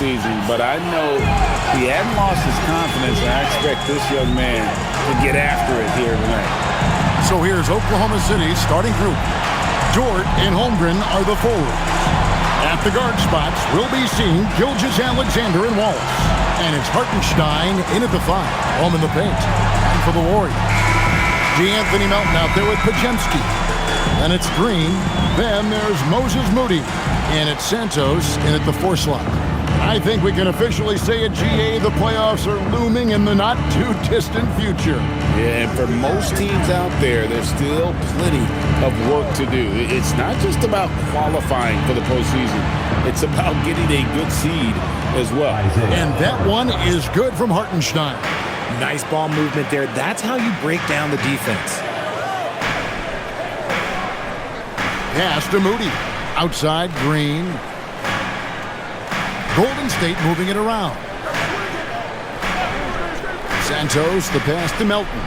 postseason, but I know he hadn't lost his confidence, and I expect this young man to get after it here tonight. So here's Oklahoma City's starting group. Dort and Holmgren are the forwards. At the guard spots, we'll be seeing Gilgeous-Alexander and Wallace. And it's Hartenstein in at the 5, home in the paint. And for the Warriors, D'Anthony Melton out there with Podziemski. Then it's Green. Then there's Moses Moody. And it's Santos in at the 4 slot. I think we can officially say at GA the playoffs are looming in the not-too-distant future. Yeah, and for most teams out there, there's still plenty of work to do. It's not just about qualifying for the postseason. It's about getting a good seed as well. And that one is good from Hartenstein. Nice ball movement there. That's how you break down the defense. Pass to Moody. Outside, Green. Golden State moving it around. Santos, the pass to Melton.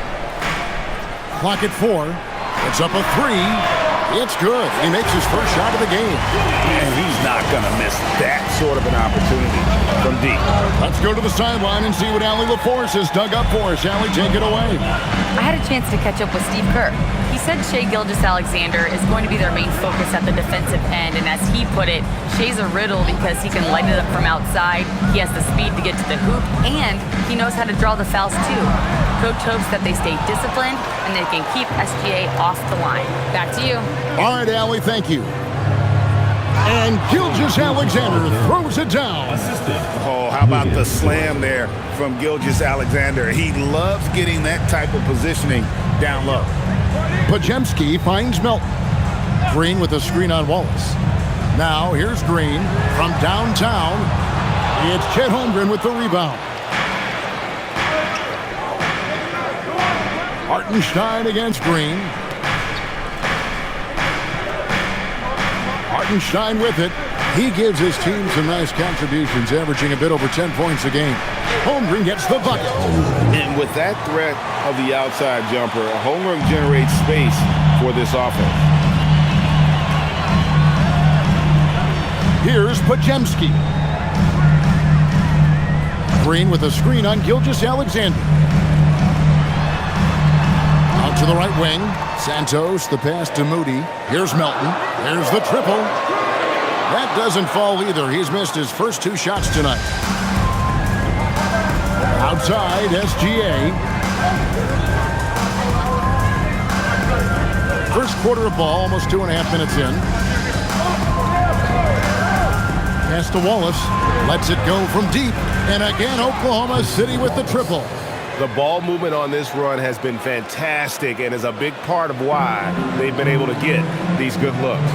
Clock at 4. It's up a 3. It's good. He makes his first shot of the game. And he's not going to miss that sort of an opportunity from deep. Let's go to the sideline and see what Allie LaForce has dug up for us. Allie, take it away. I had a chance to catch up with Steve Kerr. He said Shai Gilgeous-Alexander is going to be their main focus at the defensive end. And as he put it, Shai's a riddle because he can light it up from outside. He has the speed to get to the hoop, and he knows how to draw the fouls too. Coach hopes that they stay disciplined and they can keep SGA off the line. Back to you. All right, Allie, thank you. And Gilgeous-Alexander throws it down. Oh, how about the slam there from Gilgeous-Alexander? He loves getting that type of positioning down low. Podziemski finds Melton. Green with a screen on Wallace. Now here's Green from downtown. It's Chet Holmgren with the rebound. Hartenstein against Green. Hartenstein with it. He gives his team some nice contributions, averaging a bit over 10 points a game. Holmgren gets the bucket. And with that threat of the outside jumper, Holmgren generates space for this offense. Here's Podziemski. Green with a screen on Gilgeous-Alexander. Out to the right wing. Santos, the pass to Moody. Here's Melton. Here's the triple. That doesn't fall either. He's missed his first 2 shots tonight. Outside, SGA. First quarter of ball, almost 2.5 minutes in. Pass to Wallace. Lets it go from deep. And again, Oklahoma City with the triple. The ball movement on this run has been fantastic and is a big part of why they've been able to get these good looks.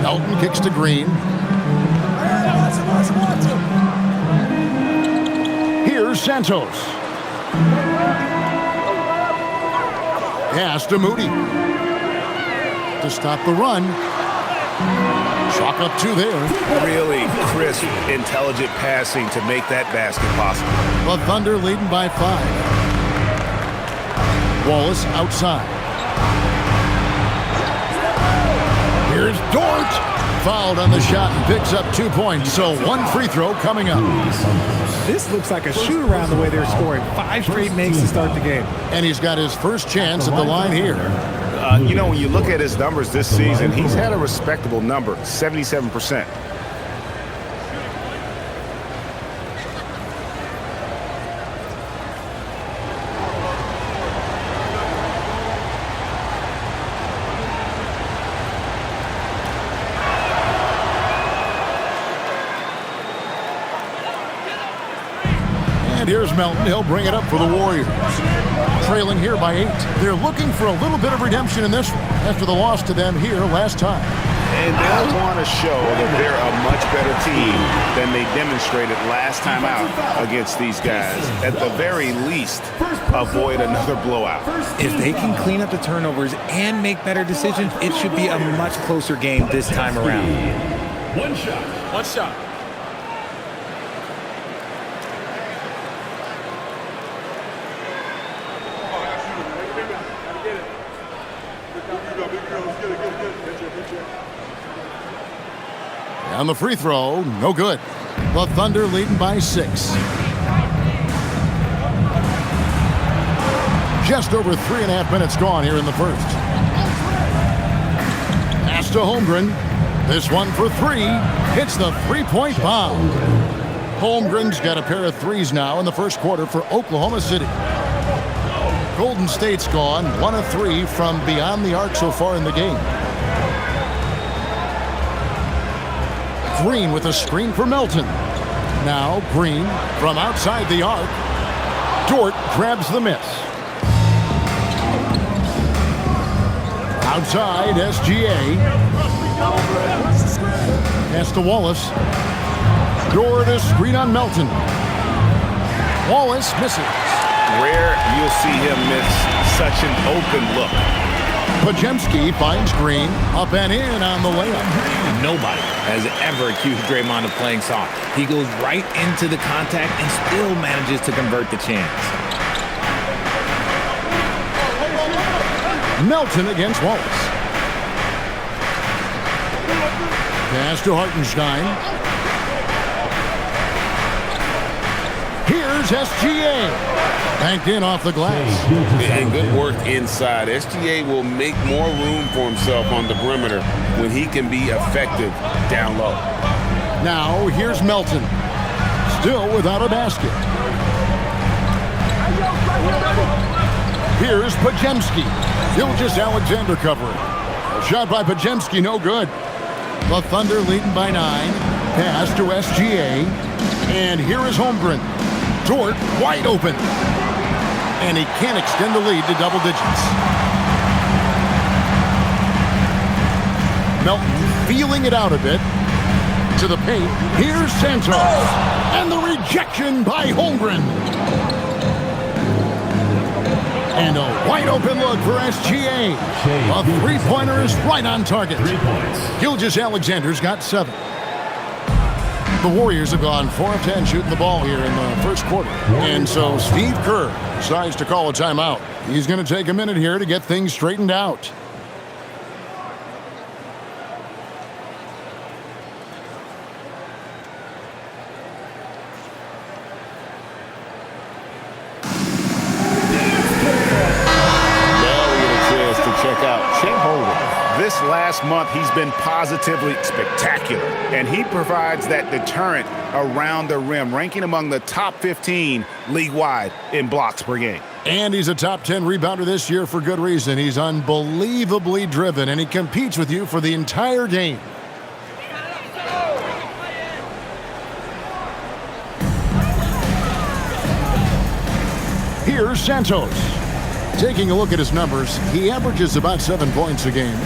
Melton kicks to Green. Here's Santos. Pass to Moody. To stop the run. Chalk up 2 there. Really crisp, intelligent passing to make that basket possible. The Thunder leading by 5. Wallace outside. Here's Dort. Fouled on the shot and picks up 2 points. So 1 free throw coming up. This looks like a shoot-around the way they're scoring. 5 straight makes to start the game. And he's got his first chance at the line here. You know, when you look at his numbers this season, he's had a respectable number, 77%. And here's Melton. He'll bring it up for the Warriors. Trailing here by 8. They're looking for a little bit of redemption in this one after the loss to them here last time. And they'll want to show that they're a much better team than they demonstrated last time out against these guys. At the very least, avoid another blowout. If they can clean up the turnovers and make better decisions, it should be a much closer game this time around. One shot. And the free throw, no good. The Thunder leading by 6. Just over 3.5 minutes gone here in the first. Pass to Holmgren. This one for 3. Hits the three-point bomb. Holmgren's got a pair of threes now in the first quarter for Oklahoma City. Golden State's gone 1 of 3 from beyond the arc so far in the game. Green with a screen for Melton. Now Green from outside the arc. Dort grabs the miss. Outside, SGA. Pass to Wallace. Dort a screen on Melton. Wallace misses. Rare you'll see him miss such an open look. Podziemski finds Green. Up and in on the layup. Nobody has ever accused Draymond of playing soft. He goes right into the contact and still manages to convert the chance. Melton against Wallace. Pass to Hartenstein. Here's SGA. Banked in off the glass. And good work inside. SGA will make more room for himself on the perimeter when he can be effective down low. Now here's Melton. Still without a basket. Here's Podziemski. Gilgeous-Alexander covering. Shot by Podziemski, no good. The Thunder leading by 9. Pass to SGA. And here is Holmgren. Dort wide open. And he can't extend the lead to double digits. Melton feeling it out a bit. To the paint. Here's Santos. And the rejection by Holmgren. And a wide open look for SGA. A three-pointer is right on target. 3 points. Gilgeous-Alexander's got 7. The Warriors have gone 4 of 10 shooting the ball here in the first quarter. And so Steve Kerr decides to call a timeout. He's going to take a minute here to get things straightened out. This last month, he's been positively spectacular, and he provides that deterrent around the rim, ranking among the top 15 league-wide in blocks per game. And he's a top 10 rebounder this year for good reason. He's unbelievably driven, and he competes with you for the entire game. Here's Santos. Taking a look at his numbers, he averages about 7 points a game.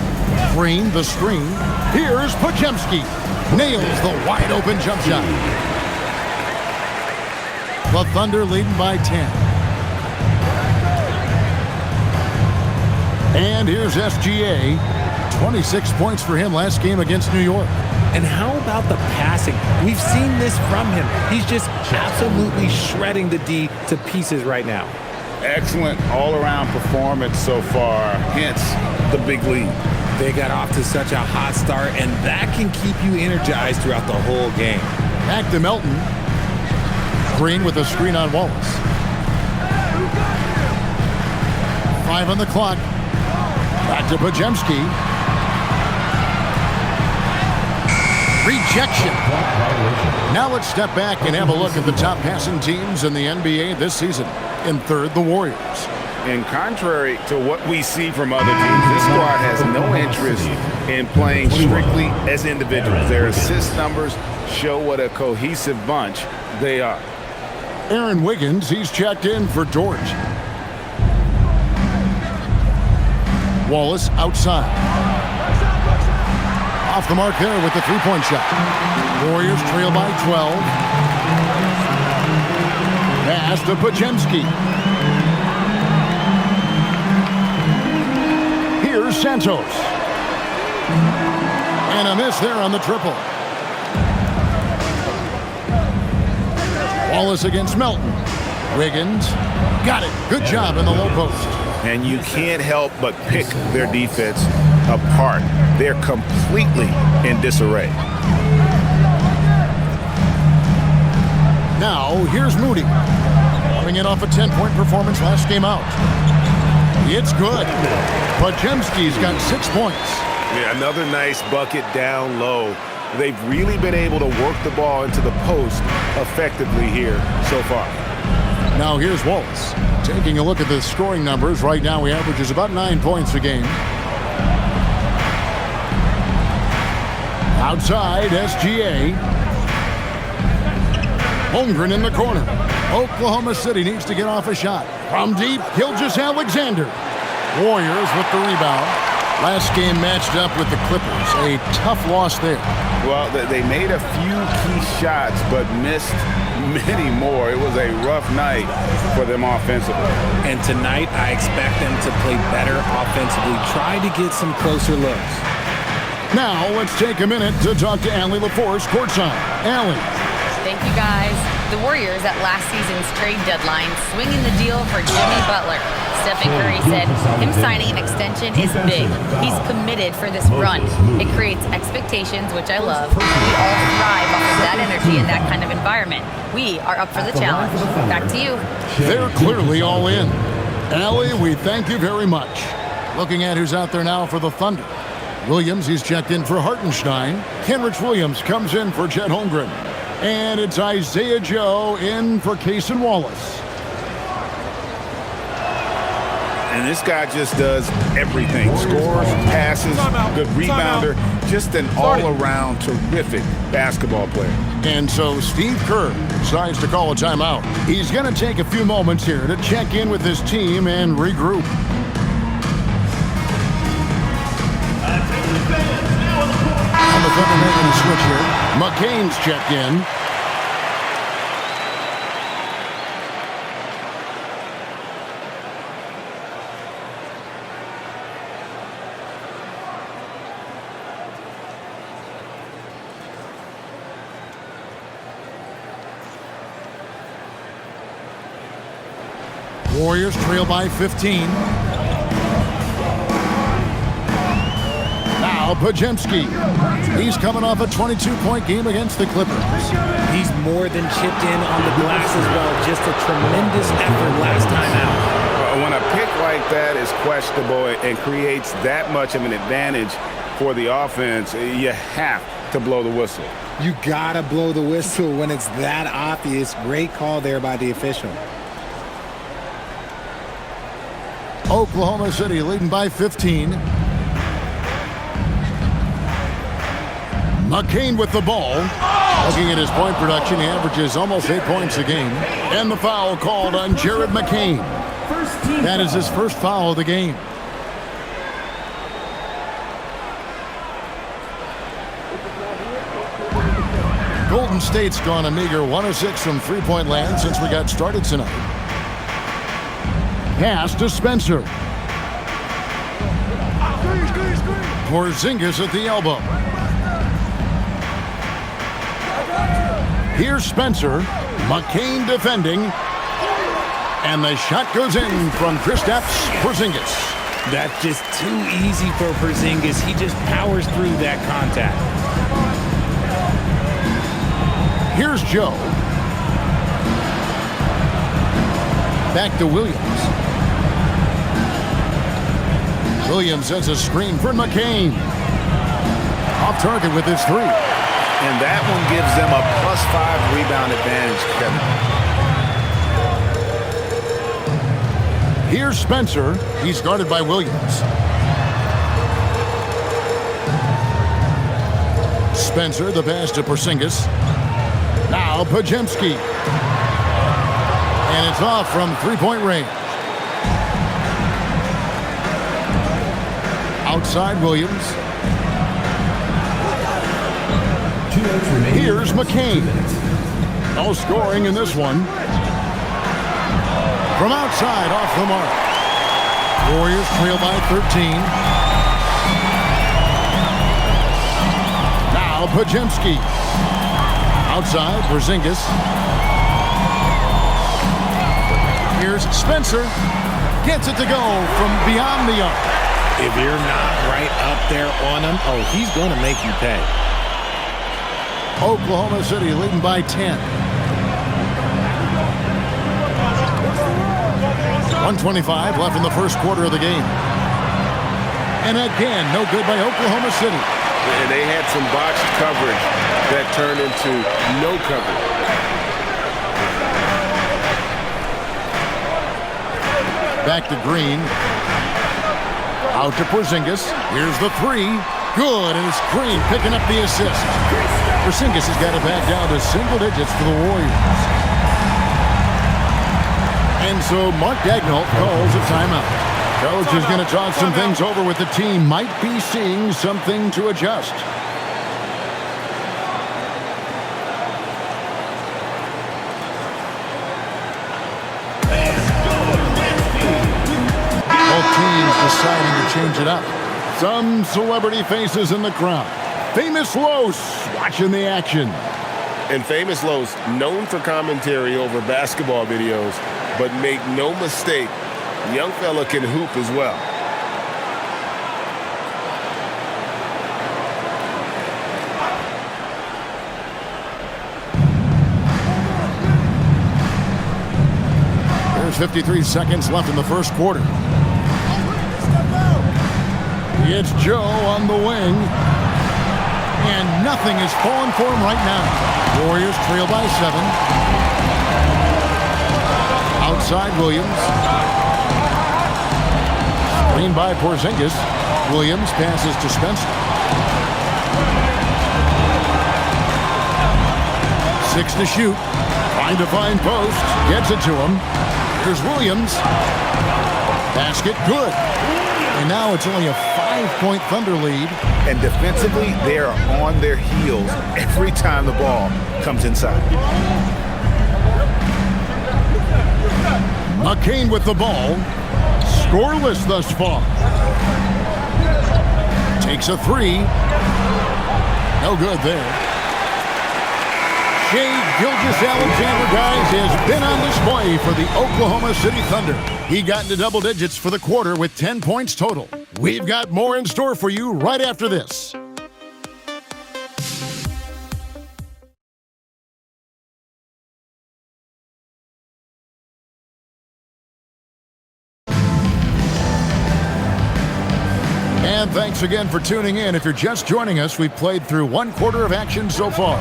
Green, the screen. Here's Podziemski. Nails the wide-open jump shot. The Thunder leading by 10. And here's SGA. 26 points for him last game against New York. And how about the passing? We've seen this from him. He's just absolutely shredding the D to pieces right now. Excellent all-around performance so far, hence the big lead. They got off to such a hot start, and that can keep you energized throughout the whole game. Back to Melton. Green with a screen on Wallace. 5 on the clock. Back to Podziemski. Rejection. Now let's step back and have a look at the top passing teams in the NBA this season. In third, the Warriors. And contrary to what we see from other teams, this squad has no interest in playing strictly as individuals. Their assist numbers show what a cohesive bunch they are. Aaron Wiggins, he's checked in for Dort. Wallace outside. Off the mark there with the three-point shot. Warriors trail by 12. Pass to Podziemski. Here's Santos. And a miss there on the triple. Wallace against Melton. Wiggins. Got it. Good job in the low post. And you can't help but pick their defense apart. They're completely in disarray. Now, here's Moody. Coming in off a 10-point performance last game out. It's good. Podziemski's got 6 points. Yeah, another nice bucket down low. They've really been able to work the ball into the post effectively here so far. Now here's Wallace. Taking a look at the scoring numbers, right now he averages about 9 points a game. Outside, SGA. Holmgren in the corner. Oklahoma City needs to get off a shot. From deep, Gilgeous-Alexander. Warriors with the rebound. Last game matched up with the Clippers. A tough loss there. Well, they made a few key shots, but missed many more. It was a rough night for them offensively. And tonight, I expect them to play better offensively. Try to get some closer looks. Now, let's take a minute to talk to Allie LaForce courtside. Allie. Thank you, guys. The Warriors at last season's trade deadline swinging the deal for Jimmy Butler. Stephen Curry said him signing an extension is big. He's committed for this run. It creates expectations, which I love. We all thrive off of that energy and that kind of environment. We are up for the challenge. Back to you. They're clearly all in. Allie, we thank you very much. Looking at who's out there now for the Thunder. Williams, he's checked in for Hartenstein. Kenrich Williams comes in for Chet Holmgren. And it's Isaiah Joe in for Cason Wallace. And this guy just does everything. Scores, passes, good rebounder. Just an all-around terrific basketball player. And so Steve Kerr decides to call a timeout. He's going to take a few moments here to check in with his team and regroup. On the Thunder making a switch here. McCain's checked in. Warriors trail by 15. Now Podziemski. He's coming off a 22-point game against the Clippers. He's more than chipped in on the glass as well. Just a tremendous effort last time out. When a pick like that is questionable and creates that much of an advantage for the offense, you have to blow the whistle. You gotta blow the whistle when it's that obvious. Great call there by the official. Oklahoma City leading by 15. McCain with the ball. Looking at his point production, he averages almost 8 points a game. And the foul called on Jared McCain. That is his first foul of the game. Golden State's gone a meager 1 of 6 from three-point land since we got started tonight. Pass to Spencer. Porzingis at the elbow. Here's Spencer. McCain defending. And the shot goes in from Kristaps Porzingis. That's just too easy for Porzingis. He just powers through that contact. Here's Joe. Back to Williams. Williams has a screen for McCain. Off target with his three. And that one gives them a +5 rebound advantage, Kevin. Here's Spencer. He's guarded by Williams. Spencer, the pass to Porzingis. Now Podziemski. And it's off from three-point range. Outside Williams. Here's McCain. No scoring in this one. From outside, off the mark. Warriors trail by 13. Now Podziemski. Outside, Porzingis. Here's Spencer. Gets it to go from beyond the arc. If you're not right up there on him, oh, he's going to make you pay. Oklahoma City leading by 10. 1:25 left in the first quarter of the game. And again, no good by Oklahoma City. And they had some boxed coverage that turned into no coverage. Back to Green. Out to Porzingis. Here's the three. Good, and it's Green picking up the assist. Porzingis has got it back down to single digits for the Warriors. And so Mark Daigneault calls a timeout. Coach is going to talk some things over with the team. Might be seeing something to adjust. Both teams deciding to change it up. Some celebrity faces in the crowd. Famous Los watching the action. And Famous Los, known for commentary over basketball videos, but make no mistake, young fella can hoop as well. There's 53 seconds left in the first quarter. It's Joe on the wing. And nothing is falling for him right now. Warriors trail by 7. Outside Williams. Screen by Porzingis. Williams passes to Spencer. 6 to shoot. Trying to find post. Gets it to him. Here's Williams. Basket good. And now it's only a 5-point Thunder lead. And defensively, they are on their heels every time the ball comes inside. McCain with the ball. Scoreless thus far. Takes a three. No good there. Shai Gilgeous-Alexander, guys, has been on display for the Oklahoma City Thunder. He got into double digits for the quarter with 10 points total. We've got more in store for you right after this. And thanks again for tuning in. If you're just joining us, we've played through one quarter of action so far.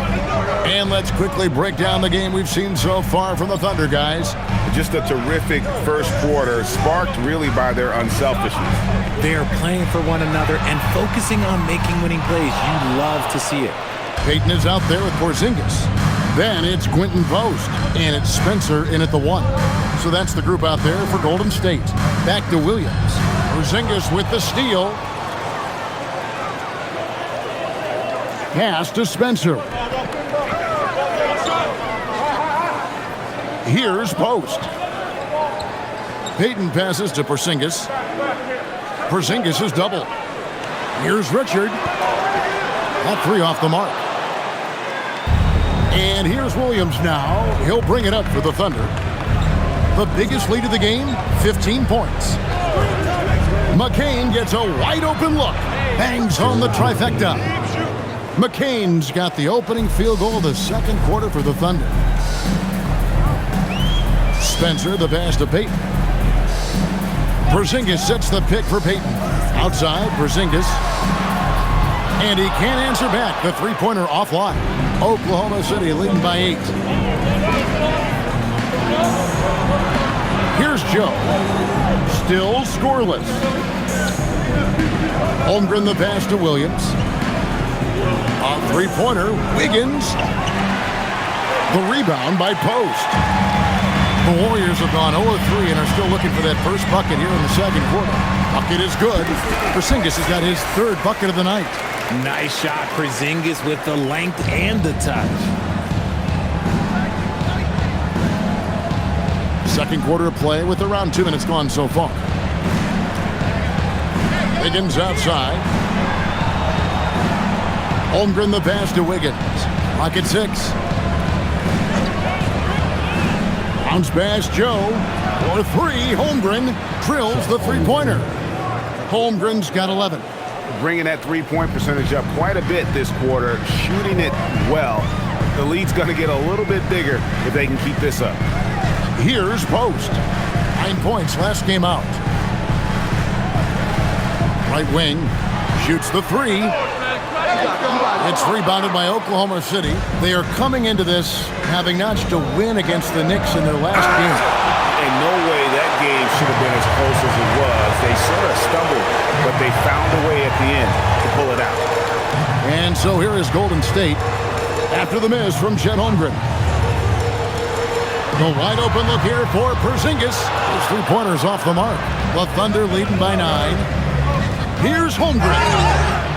And let's quickly break down the game we've seen so far from the Thunder, guys. Just a terrific first quarter, sparked really by their unselfishness. They are playing for one another and focusing on making winning plays. You love to see it. Payton is out there with Porzingis. Then it's Quentin Post, and it's Spencer in at the 1. So that's the group out there for Golden State. Back to Williams. Porzingis with the steal. Pass to Spencer. Here's Post. Payton passes to Porzingis. Porzingis is double. Here's Richard. That three off the mark. And here's Williams now. He'll bring it up for the Thunder. The biggest lead of the game, 15 points. McCain gets a wide open look. Bangs home the trifecta. McCain's got the opening field goal of the second quarter for the Thunder. Spencer, the pass to Payton. Porzingis sets the pick for Payton. Outside, Porzingis. And he can't answer back. The three-pointer offline. Oklahoma City leading by 8. Here's Joe. Still scoreless. Holmgren the pass to Williams. A three-pointer, Wiggins. The rebound by Post. The Warriors have gone 0-3 and are still looking for that first bucket here in the second quarter. Bucket is good. Porzingis has got his third bucket of the night. Nice shot, Porzingis with the length and the touch. Second quarter of play with around 2 minutes gone so far. Wiggins outside. Holmgren the pass to Wiggins. Clock at 6. Bounce pass Joe. For 3, Holmgren drills the three-pointer. Holmgren's got 11. Bringing that three-point percentage up quite a bit this quarter, shooting it well. The lead's going to get a little bit bigger if they can keep this up. Here's Post. 9 points last game out. Right wing shoots the three. It's rebounded by Oklahoma City. They are coming into this having notched a win against the Knicks in their last game. In no way that game should have been as close as it was. They sort of stumbled, but they found a way at the end to pull it out. And so here is Golden State after the miss from Chet Holmgren. The wide open look here for Porzingis. His three-pointers off the mark. The Thunder leading by 9. Here's Holmgren.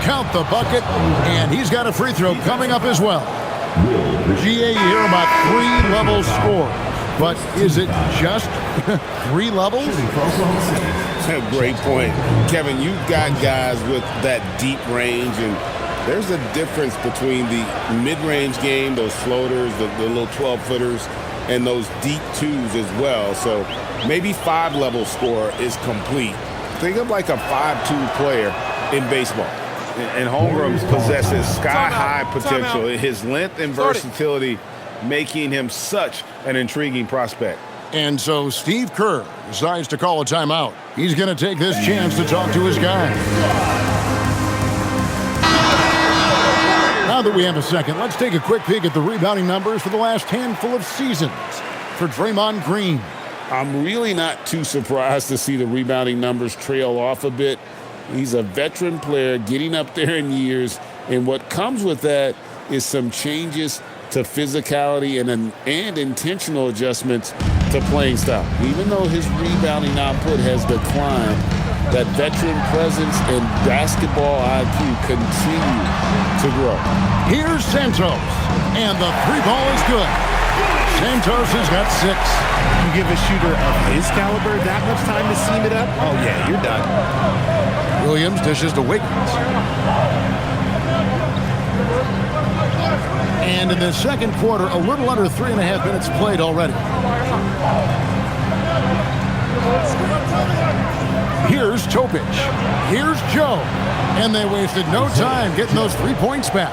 Count the bucket, and he's got a free throw coming up as well. GA, you hear about 3 levels score, but is it just 3 levels? Great point. Kevin, you've got guys with that deep range, and there's a difference between the mid-range game, those floaters, the little 12-footers, and those deep twos as well. So maybe 5-level score is complete. Think of like a 5-2 player in baseball. And Holmgren possesses sky-high potential. His length and versatility making him such an intriguing prospect. And so Steve Kerr decides to call a timeout. He's going to take this chance to talk to his guys. Now that we have a second, let's take a quick peek at the rebounding numbers for the last handful of seasons for Draymond Green. I'm really not too surprised to see the rebounding numbers trail off a bit. He's a veteran player getting up there in years, and what comes with that is some changes to physicality and intentional adjustments to playing style. Even though his rebounding output has declined, that veteran presence and basketball IQ continue to grow. Here's Santos, and the three ball is good. Santos has got 6. You give a shooter of his caliber that much time to seam it up? Oh, yeah, you're done. Williams dishes to Wiggins. And in the second quarter, a little under 3.5 minutes played already. Here's Topic. Here's Joe. And they wasted no time getting those 3 points back.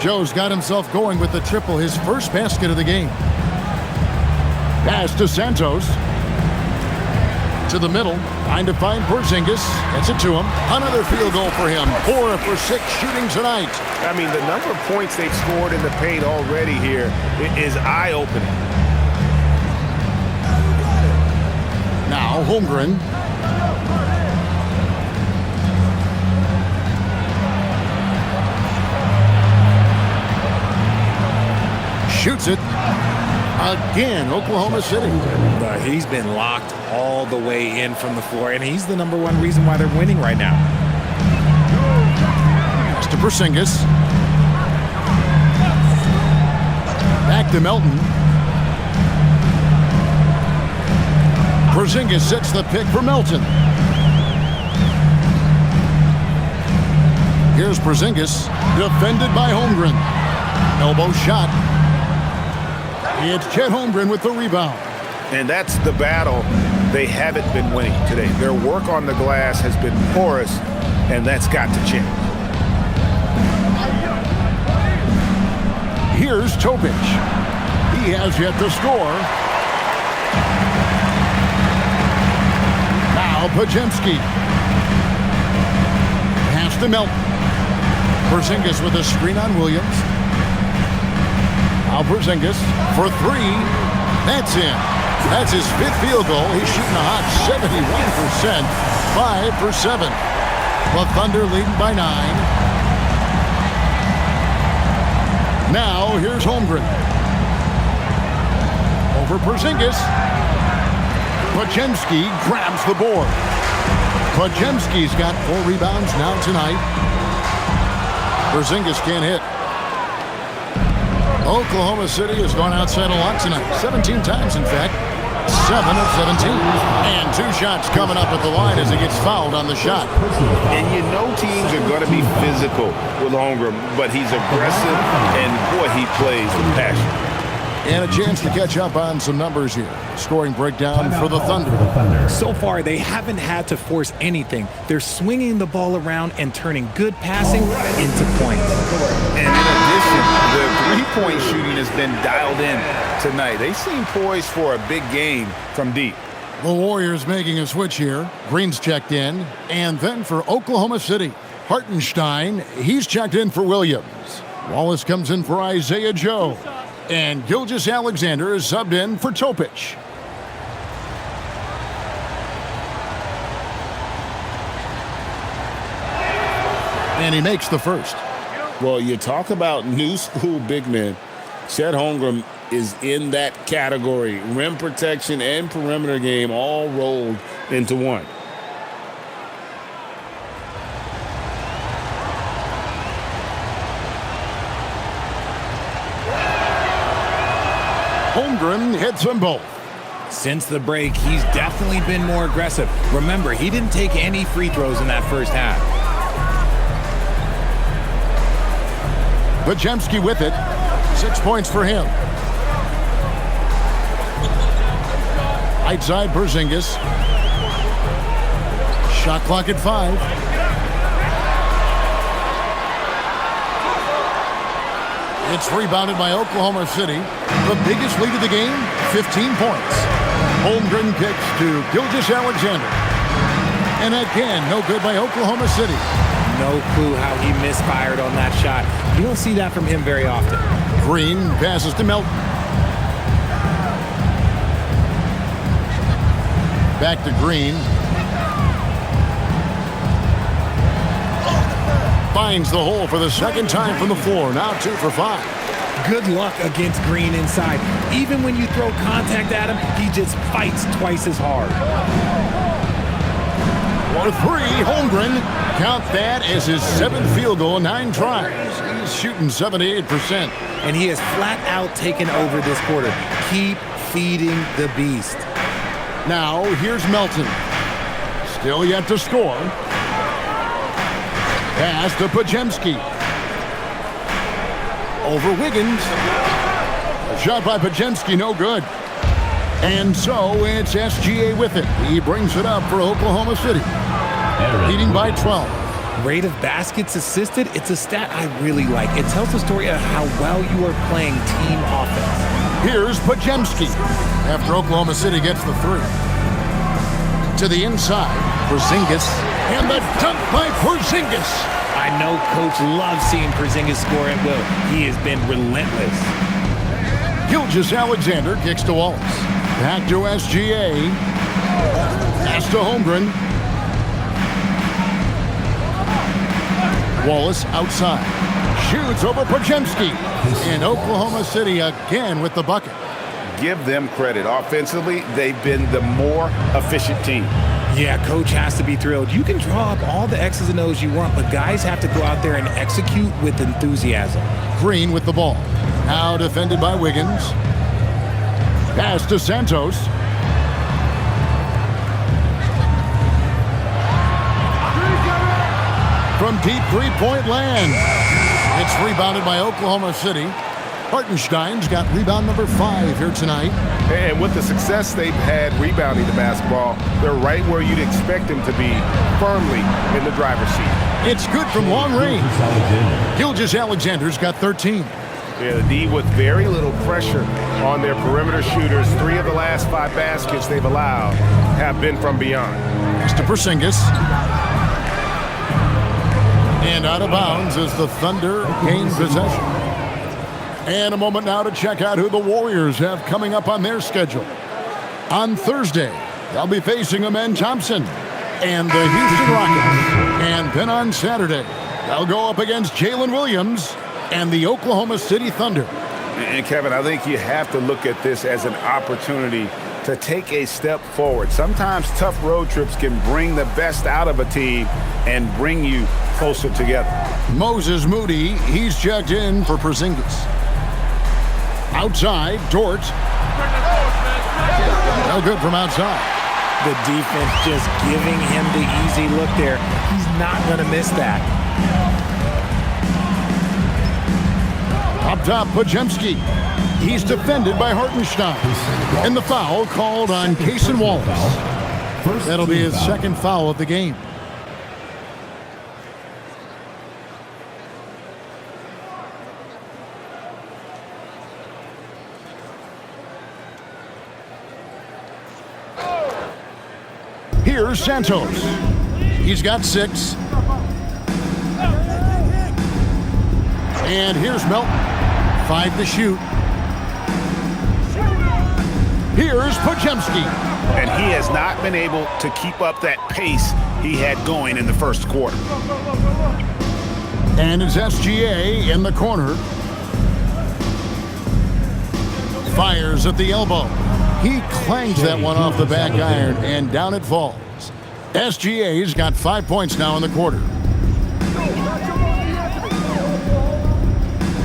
Joe's got himself going with the triple, his first basket of the game. Pass to Santos. To the middle, trying to find Porzingis. Gets it to him. Another field goal for him. 4 for 6 shooting tonight. I mean, the number of points they've scored in the paint already here is eye-opening. Now Holmgren. Shoots it. Again, Oklahoma City. He's been locked all the way in from the floor, and he's the number 1 reason why they're winning right now. Pass to Porzingis. Back to Melton. Porzingis sets the pick for Melton. Here's Porzingis, defended by Holmgren. Elbow shot. It's Chet Holmgren with the rebound. And that's the battle they haven't been winning today. Their work on the glass has been porous, and that's got to change. Here's Topic. He has yet to score. Now Podziemski. Pass to Melton. Porzingis with a screen on Williams. Now Porzingis for 3. That's in. That's his 5th field goal. He's shooting a hot 71%. 5 for 7. The Thunder leading by 9. Now here's Holmgren. Over Porzingis. Podziemski grabs the board. Podziemski's got 4 rebounds now tonight. Porzingis can't hit. Oklahoma City has gone outside a lot tonight. 17 times, in fact. 7 of 17. And 2 shots coming up at the line as he gets fouled on the shot. And you know teams are going to be physical with Holmgren, but he's aggressive, and boy, he plays with passion. And a chance to catch up on some numbers here. Scoring breakdown for the Thunder. So far, they haven't had to force anything. They're swinging the ball around and turning good passing into points. And in addition, the three-point shooting has been dialed in tonight. They seem poised for a big game from deep. The Warriors making a switch here. Green's checked in. And then for Oklahoma City, Hartenstein, he's checked in for Williams. Wallace comes in for Isaiah Joe. And Gilgeous-Alexander is subbed in for Topic. And he makes the first. Well, you talk about new school big men. Chet Holmgren is in that category. Rim protection and perimeter game all rolled into one. Holmgren hits them both. Since the break, he's definitely been more aggressive. Remember, he didn't take any free throws in that first half. Podziemski with it. 6 points for him. Right side, Porzingis. Shot clock at 5. It's rebounded by Oklahoma City. The biggest lead of the game, 15 points. Holmgren kicks to Gilgeous-Alexander. And again, no good by Oklahoma City. No clue how he misfired on that shot. You don't see that from him very often. Green passes to Melton. Back to Green. Finds the hole for the second time from the floor. Now 2 for 5. Good luck against Green inside. Even when you throw contact at him, he just fights twice as hard. For 3, Holmgren. Count that as his 7th field goal in 9 tries. He's shooting 78%. And he has flat out taken over this quarter. Keep feeding the beast. Now, here's Melton. Still yet to score. Pass to Podziemski. Over Wiggins. A shot by Podziemski, no good. And so it's SGA with it. He brings it up for Oklahoma City. Leading by 12. Rate of baskets assisted, it's a stat I really like. It tells the story of how well you are playing team offense. Here's Podziemski after Oklahoma City gets the 3. To the inside, Porzingis. And the dunk by Porzingis. I know Coach loves seeing Porzingis score at will. He has been relentless. Gilgeous-Alexander kicks to Wallace. Back to SGA. Pass to Holmgren. Wallace outside. Shoots over Podziemski. And Oklahoma City again with the bucket. Give them credit. Offensively, they've been the more efficient team. Yeah, Coach has to be thrilled. You can draw up all the X's and O's you want, but guys have to go out there and execute with enthusiasm. Green with the ball. Now defended by Wiggins. Pass to Santos. From deep three-point land. It's rebounded by Oklahoma City. Hartenstein's got rebound number 5 here tonight. And with the success they've had rebounding the basketball, they're right where you'd expect them to be, firmly in the driver's seat. It's good from long range. Gilgeous-Alexander's got 13. Yeah, the D with very little pressure on their perimeter shooters. 3 of the last 5 baskets they've allowed have been from beyond. Next to Porzingis. And out of bounds as the Thunder gain possession. And a moment now to check out who the Warriors have coming up on their schedule. On Thursday, they'll be facing Amen Thompson and the Houston Rockets. And then on Saturday, they'll go up against Jalen Williams and the Oklahoma City Thunder. And Kevin, I think you have to look at this as an opportunity to take a step forward. Sometimes tough road trips can bring the best out of a team and bring you closer together. Moses Moody, he's checked in for Porzingis. Outside, Dort. No good from outside. The defense just giving him the easy look there. He's not going to miss that. Up top, Podziemski. He's defended by Hartenstein. And the foul called on Cason Wallace. That'll be his second foul of the game. Here's Santos. He's got 6. And here's Melton. 5 to shoot. Here's Podziemski. And he has not been able to keep up that pace he had going in the first quarter. And it's SGA in the corner. Fires at the elbow. He clangs that one off the back iron, and down it falls. SGA's got 5 points now in the quarter.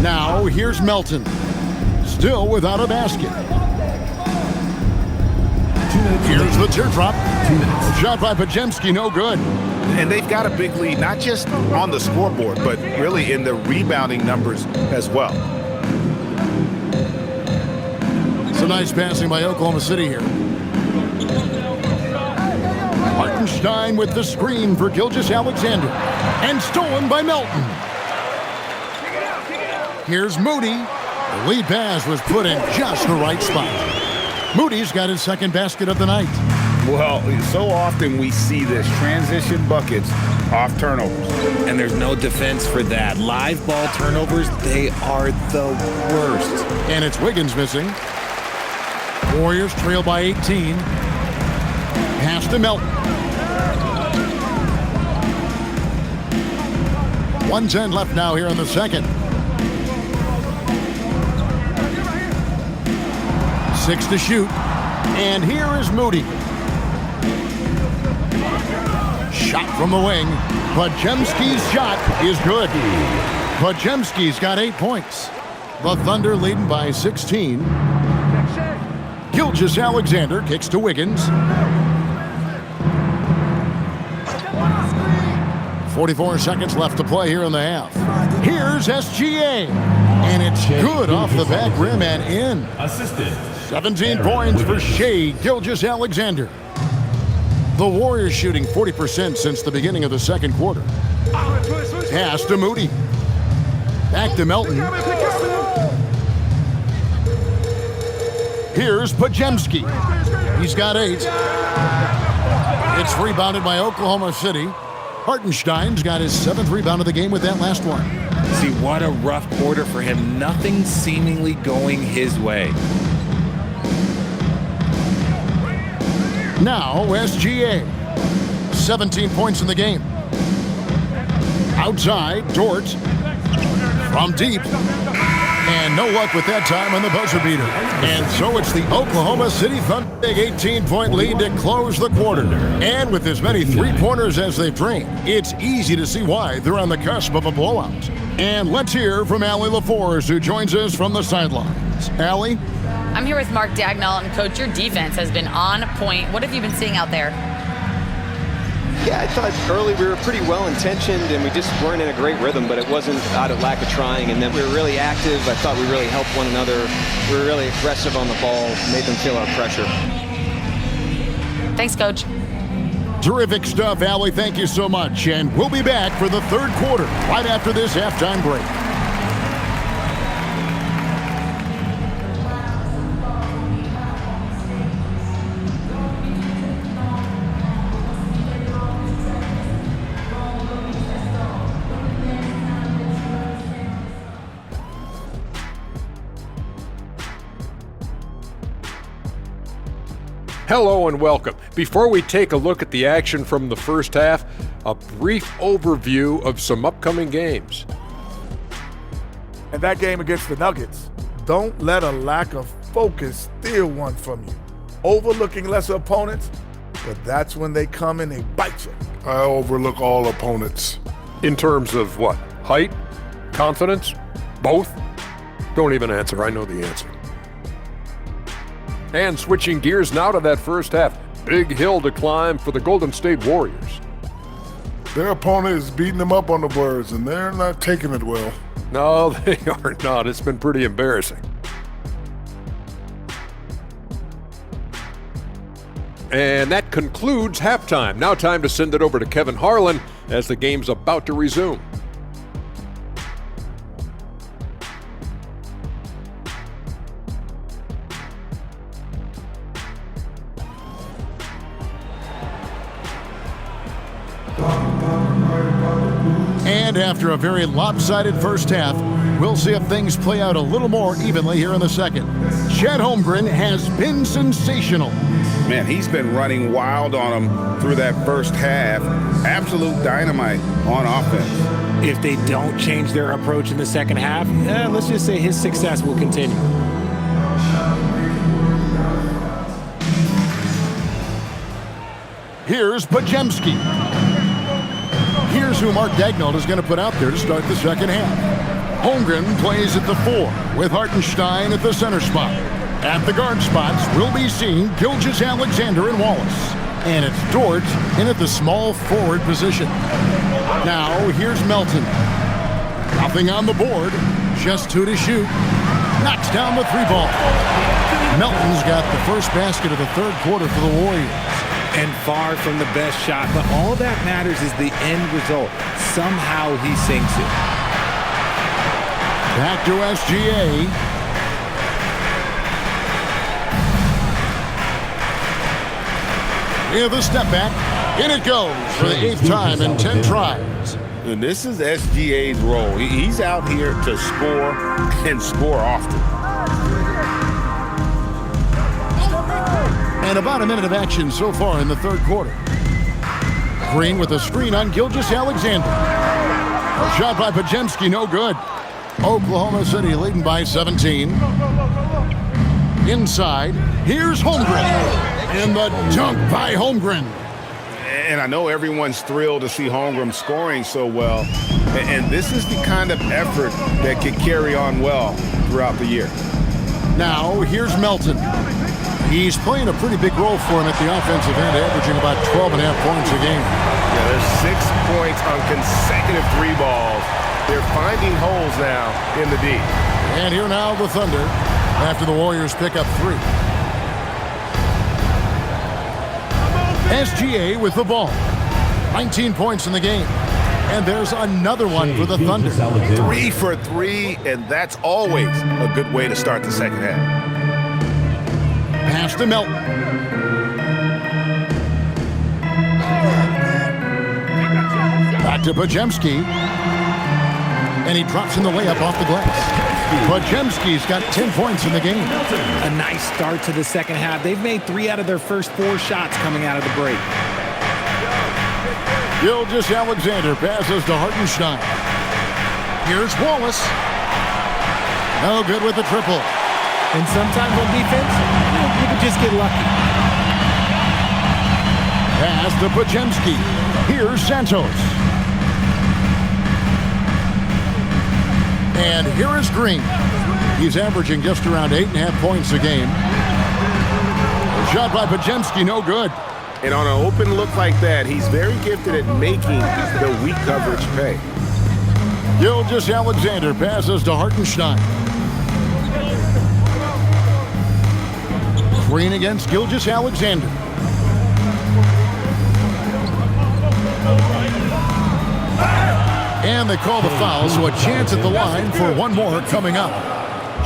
Now, here's Melton. Still without a basket. Here's the teardrop. Shot by Podziemski, no good. And they've got a big lead, not just on the scoreboard, but really in the rebounding numbers as well. It's a nice passing by Oklahoma City here. Hartenstein with the screen for Gilgeous-Alexander. And stolen by Melton. Here's Moody. The lead pass was put in just the right spot. Moody's got his second basket of the night. Well, so often we see this, transition buckets off turnovers. And there's no defense for that. Live ball turnovers, they are the worst. And it's Wiggins missing. Warriors trail by 18. Pass to Melton. 1:10 left now here in the second. 6 to shoot. And here is Moody. Shot from the wing. Podziemski's shot is good. Podziemski's got 8 points. The Thunder leading by 16. Gilgeous-Alexander kicks to Wiggins. 44 seconds left to play here in the half. Here's SGA. And it's good off the back rim and in. Assisted. 17 points for Shai Gilgeous-Alexander. The Warriors shooting 40% since the beginning of the second quarter. Pass to Moody. Back to Melton. Here's Podziemski. He's got 8. It's rebounded by Oklahoma City. Hartenstein's got his 7th rebound of the game with that last one. See, what a rough quarter for him. Nothing seemingly going his way. Now, SGA. 17 points in the game. Outside, Dort. From deep. And no luck with that time on the buzzer beater. And so it's the Oklahoma City Thunder big 18-point lead to close the quarter. And with as many three-pointers as they've drained, it's easy to see why they're on the cusp of a blowout. And let's hear from Allie LaForce, who joins us from the sidelines. Allie? I'm here with Mark Dagnall, and Coach, your defense has been on point. What have you been seeing out there? Yeah, I thought early we were pretty well-intentioned, and we just weren't in a great rhythm, but it wasn't out of lack of trying. And then we were really active. I thought we really helped one another. We were really aggressive on the ball, made them feel our pressure. Thanks, Coach. Terrific stuff, Allie. Thank you so much. And we'll be back for the third quarter right after this halftime break. Hello and welcome. Before we take a look at the action from the first half, a brief overview of some upcoming games. And that game against the Nuggets, don't let a lack of focus steal one from you. Overlooking lesser opponents, but that's when they come and they bite you. I overlook all opponents. In terms of what? Height? Confidence? Both? Don't even answer. I know the answer. And switching gears now to that first half. Big hill to climb for the Golden State Warriors. Their opponent is beating them up on the boards, and they're not taking it well. No, they are not. It's been pretty embarrassing. And that concludes halftime. Now time to send it over to Kevin Harlan as the game's about to resume. And after a very lopsided first half, we'll see if things play out a little more evenly here in the second. Chet Holmgren has been sensational. Man, he's been running wild on him through that first half. Absolute dynamite on offense. If they don't change their approach in the second half, let's just say his success will continue. Here's Podziemski. Here's who Mark Daigneault is going to put out there to start the second half. Holmgren plays at the 4 with Hartenstein at the center spot. At the guard spots, we'll be seeing Gilgeous-Alexander and Wallace. And it's Dort in at the small forward position. Now, here's Melton. Nothing on the board, just 2 to shoot. Knocks down the 3 ball. Melton's got the first basket of the third quarter for the Warriors. And far from the best shot, but all that matters is the end result. Somehow he sinks it. Back to SGA. With a step back, in it goes for the 8th time in 10 tries. And this is SGA's role. He's out here to score and score often. And about a minute of action so far in the third quarter. Green with a screen on Gilgeous-Alexander. A shot by Podziemski, no good. Oklahoma City leading by 17. Inside, here's Holmgren. And the dunk by Holmgren. And I know everyone's thrilled to see Holmgren scoring so well. And this is the kind of effort that can carry on well throughout the year. Now, here's Melton. He's playing a pretty big role for him at the offensive end, averaging about 12.5 points a game. Yeah, there's 6 points on consecutive 3 balls. They're finding holes now in the D. And here now the Thunder after the Warriors pick up 3. SGA with the ball. 19 points in the game. And there's another one for the Thunder. 3 for 3, and that's always a good way to start the second half. Pass to Melton. Back to Podziemski. And he drops in the layup off the glass. Podziemski's got 10 points in the game. A nice start to the second half. They've made 3 out of their first 4 shots coming out of the break. Gilgeous-Alexander passes to Hartenstein. Here's Wallace. No good with the triple. And sometimes on defense, you can just get lucky. Pass to Podziemski. Here's Santos. And here is Green. He's averaging just around 8.5 points a game. A shot by Podziemski, no good. And on an open look like that, he's very gifted at making the weak coverage pay. Gilgeous-Alexander passes to Hartenstein. Green against Gilgeous-Alexander. And they call the foul, so a chance at the line for one more coming up.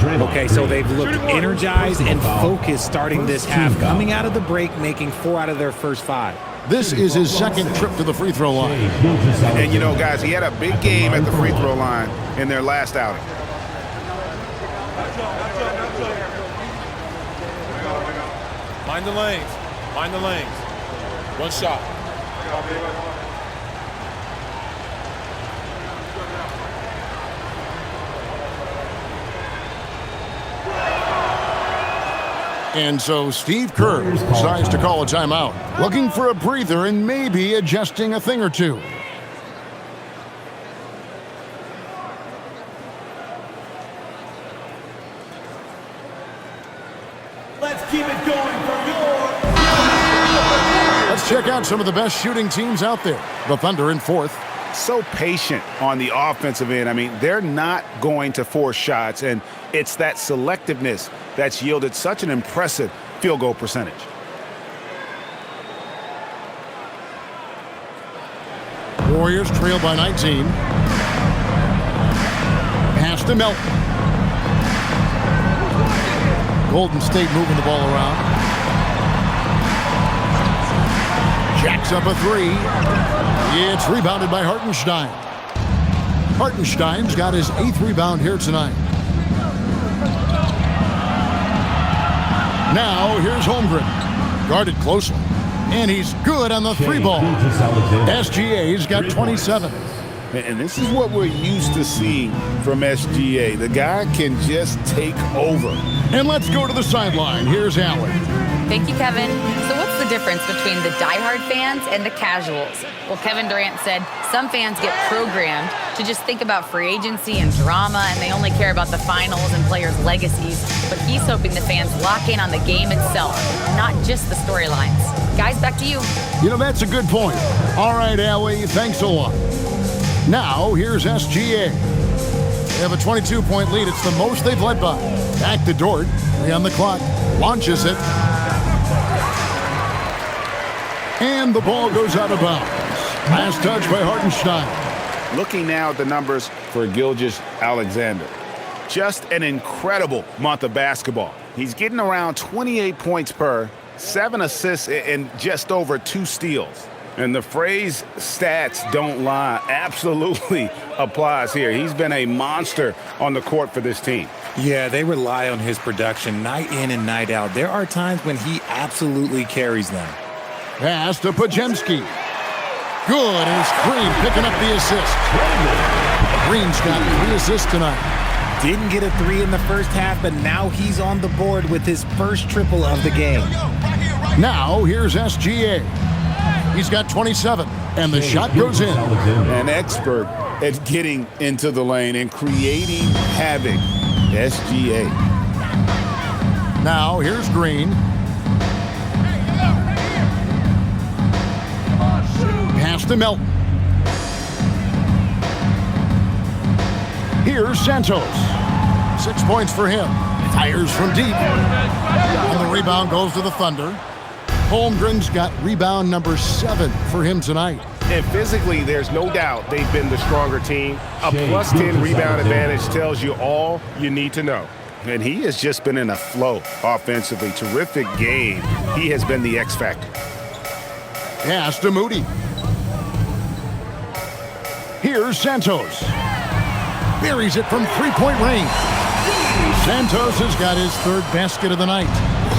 Okay, so they've looked energized and focused starting this half. Coming out of the break, making 4 out of their first 5. This is his second trip to the free throw line. And, you know, guys, he had a big game at the free throw line in their last outing. Mind the lanes. Mind the lanes. 1 shot. And so Steve Kerr decides to call a timeout, looking for a breather and maybe adjusting a thing or two. Let's keep it going for your... Let's check out some of the best shooting teams out there. The Thunder in 4th. So patient on the offensive end. I mean, they're not going to force shots, and it's that selectiveness that's yielded such an impressive field goal percentage. Warriors trail by 19. Pass to Melton. Golden State moving the ball around. Jacks up a 3. It's rebounded by Hartenstein. Hartenstein's got his 8th rebound here tonight. Now, here's Holmgren. Guarded closely. And he's good on the 3-ball. SGA's got 27. And this is what we're used to seeing from SGA. The guy can just take over. And let's go to the sideline. Here's Allen. Thank you, Kevin. So what's the difference between the diehard fans and the casuals? Well, Kevin Durant said some fans get programmed to just think about free agency and drama, and they only care about the finals and players' legacies. But he's hoping the fans lock in on the game itself, not just the storylines. Guys, back to you. You know, that's a good point. All right, Allie, thanks a lot. Now, here's SGA. They have a 22-point lead. It's the most they've led by. Back to Dort. 3 on the clock. Launches it. And the ball goes out of bounds. Last touch by Hartenstein. Looking now at the numbers for Gilgeous-Alexander. Just an incredible month of basketball. He's getting around 28 points per, 7 assists, and just over 2 steals. And the phrase stats don't lie absolutely applies here. He's been a monster on the court for this team. Yeah, they rely on his production night in and night out. There are times when he absolutely carries them. Pass to Podziemski. Good, and it's Green picking up the assist. Green's got 3 assists tonight. Didn't get a 3 in the first half, but now he's on the board with his first triple of the game. Now, here's SGA. He's got 27, and the shot goes in. An expert at getting into the lane and creating havoc. SGA. Now, here's Green. Pass to Melton. Here's Santos. 6 points for him. Fires from deep. And the rebound goes to the Thunder. Holmgren's got rebound number 7 for him tonight. And physically, there's no doubt they've been the stronger team. A plus 10 rebound advantage tells you all you need to know. And he has just been in a flow offensively. Terrific game. He has been the X factor. Pass to Moody. Here's Santos. Buries it from 3-point range. Santos has got his 3rd basket of the night.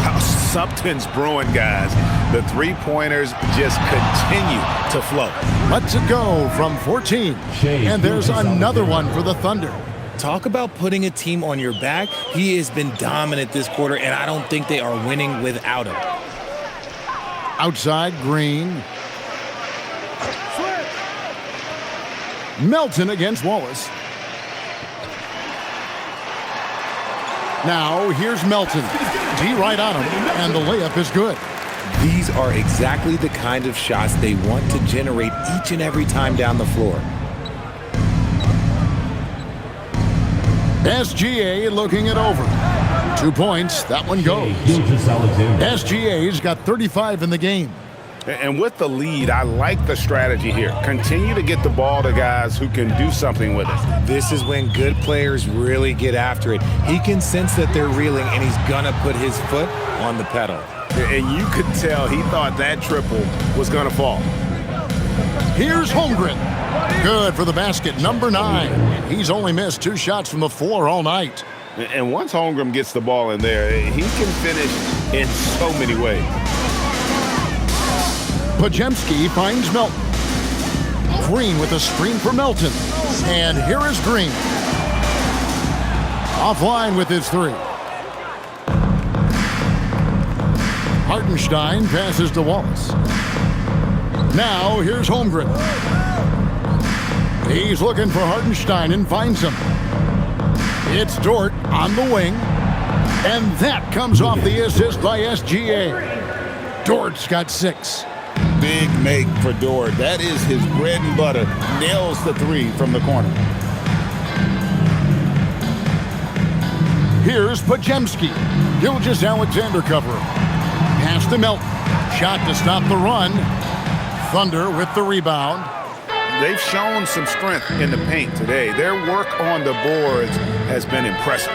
Wow, something's brewing, guys. The 3-pointers just continue to flow. Lets it go from 14. And there's another one for the Thunder. Talk about putting a team on your back. He has been dominant this quarter, and I don't think they are winning without him. Outside, Green. Melton against Wallace. Now, here's Melton. D right on him, and the layup is good. These are exactly the kind of shots they want to generate each and every time down the floor. SGA looking it over. 2 points, that one goes. SGA's got 35 in the game. And with the lead, I like the strategy here. Continue to get the ball to guys who can do something with it. This is when good players really get after it. He can sense that they're reeling, and he's going to put his foot on the pedal. And you could tell he thought that triple was going to fall. Here's Holmgren. Good for the basket, number 9. He's only missed 2 shots from the floor all night. And once Holmgren gets the ball in there, he can finish in so many ways. Podziemski finds Melton. Green with a screen for Melton. And here is Green. Offline with his 3. Hartenstein passes to Wallace. Now here's Holmgren. He's looking for Hartenstein and finds him. It's Dort on the wing. And that comes off the assist by SGA. Dort's got 6. Big make for Dort. That is his bread and butter. Nails the 3 from the corner. Here's Podziemski. Gilgeous-Alexander covering. Pass to Melton. Shot to stop the run. Thunder with the rebound. They've shown some strength in the paint today. Their work on the boards has been impressive.